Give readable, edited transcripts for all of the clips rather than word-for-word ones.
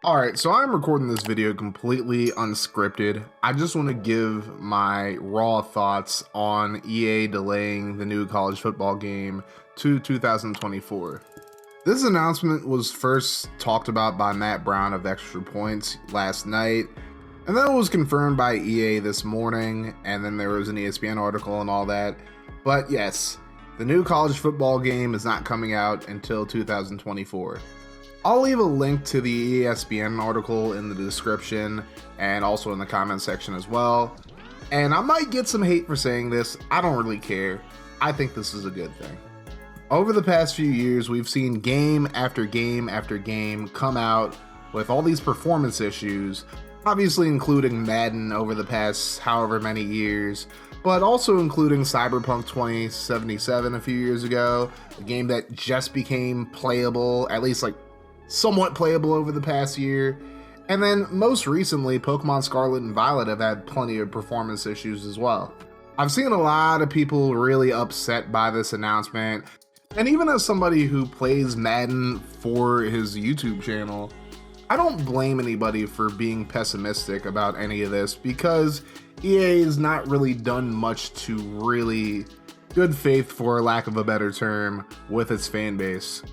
Alright, so I'm recording this video completely unscripted. I just want to give my raw thoughts on EA delaying the new college football game to 2024. This announcement was first talked about by Matt Brown of Extra Points last night, and then it was confirmed by EA this morning, and then there was an ESPN article and all that. But yes, the new college football game is not coming out until 2024. I'll leave a link to the ESPN article in the description and also in the comment section as well. And I might get some hate for saying this. I don't really care. I think this is a good thing. Over the past few years, we've seen game after game after game come out with all these performance issues, obviously including Madden over the past however many years, but also including Cyberpunk 2077 a few years ago, a game that just became playable, at least like somewhat playable over the past year. And then most recently, Pokemon Scarlet and Violet have had plenty of performance issues as well. I've seen a lot of people really upset by this announcement, and even as somebody who plays Madden for his YouTube channel, I don't blame anybody for being pessimistic about any of this, because EA has not really done much to really good faith, for lack of a better term, with its fan base.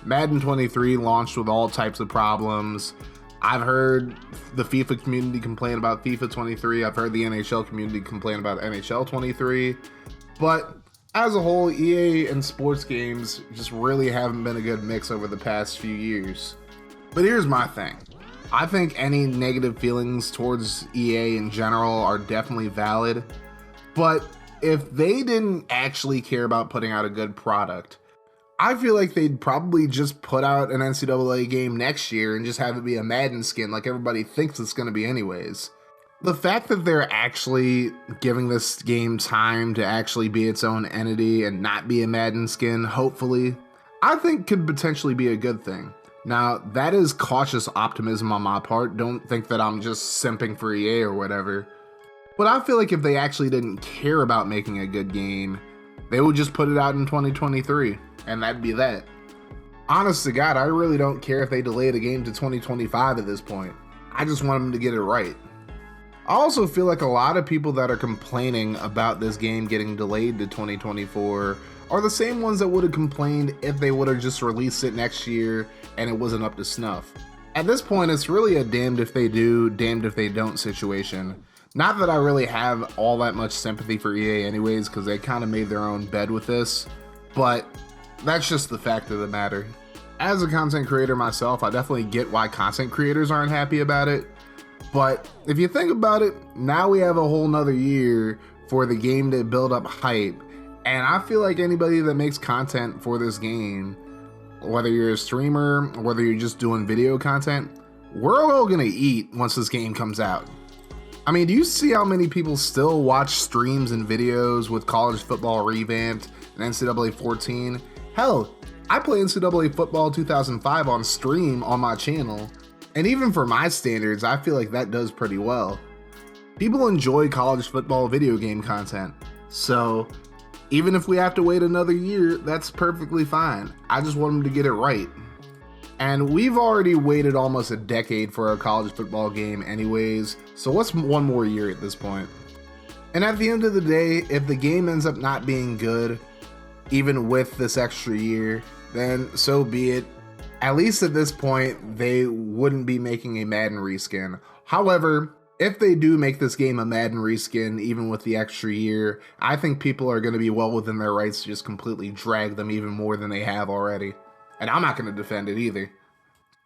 Madden 23 launched with all types of problems. I've heard the FIFA community complain about FIFA 23. I've heard the NHL community complain about NHL 23. But as a whole, EA and sports games just really haven't been a good mix over the past few years. But here's my thing. I think any negative feelings towards EA in general are definitely valid. But if they didn't actually care about putting out a good product, I feel like they'd probably just put out an NCAA game next year and just have it be a Madden skin like everybody thinks it's going to be anyways. The fact that they're actually giving this game time to actually be its own entity and not be a Madden skin, hopefully, I think could potentially be a good thing. Now, that is cautious optimism on my part. Don't think that I'm just simping for EA or whatever. But I feel like if they actually didn't care about making a good game, they would just put it out in 2023. And that'd be that. Honest to God, I really don't care if they delay the game to 2025 at this point. I just want them to get it right. I also feel like a lot of people that are complaining about this game getting delayed to 2024 are the same ones that would have complained if they would have just released it next year and it wasn't up to snuff. At this point, it's really a damned if they do, damned if they don't situation. Not that I really have all that much sympathy for EA anyways, because they kind of made their own bed with this, but that's just the fact of the matter. As a content creator myself, I definitely get why content creators aren't happy about it. But if you think about it, now we have a whole nother year for the game to build up hype. And I feel like anybody that makes content for this game, whether you're a streamer, or whether you're just doing video content, we're all gonna eat once this game comes out. I mean, do you see how many people still watch streams and videos with college football revamped and NCAA 14? Hell, I play NCAA Football 2005 on stream on my channel, and even for my standards, I feel like that does pretty well. People enjoy college football video game content, so even if we have to wait another year, that's perfectly fine. I just want them to get it right. And we've already waited almost a decade for a college football game anyways, so what's one more year at this point? And at the end of the day, if the game ends up not being good, even with this extra year, then so be it. At least at this point, they wouldn't be making a Madden reskin. However, if they do make this game a Madden reskin, even with the extra year, I think people are going to be well within their rights to just completely drag them even more than they have already. And I'm not going to defend it either.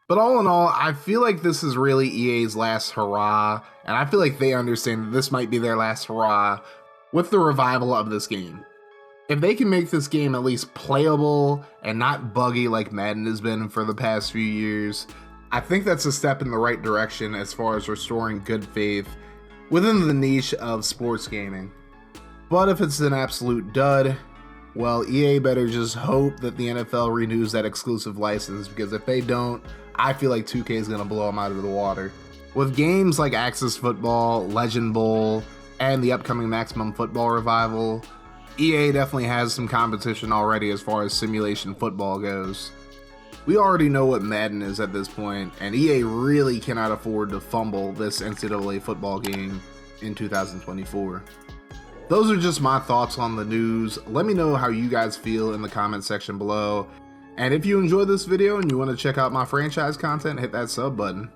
But all in all, I feel like this is really EA's last hurrah, and I feel like they understand that this might be their last hurrah with the revival of this game. If they can make this game at least playable and not buggy like Madden has been for the past few years, I think that's a step in the right direction as far as restoring good faith within the niche of sports gaming. But if it's an absolute dud, well, EA better just hope that the NFL renews that exclusive license, because if they don't, I feel like 2K is going to blow them out of the water. With games like Access Football, Legend Bowl, and the upcoming Maximum Football revival, EA definitely has some competition already as far as simulation football goes. We already know what Madden is at this point, and EA really cannot afford to fumble this NCAA football game in 2024. Those are just my thoughts on the news. Let me know how you guys feel in the comment section below. And if you enjoyed this video and you want to check out my franchise content, hit that sub button.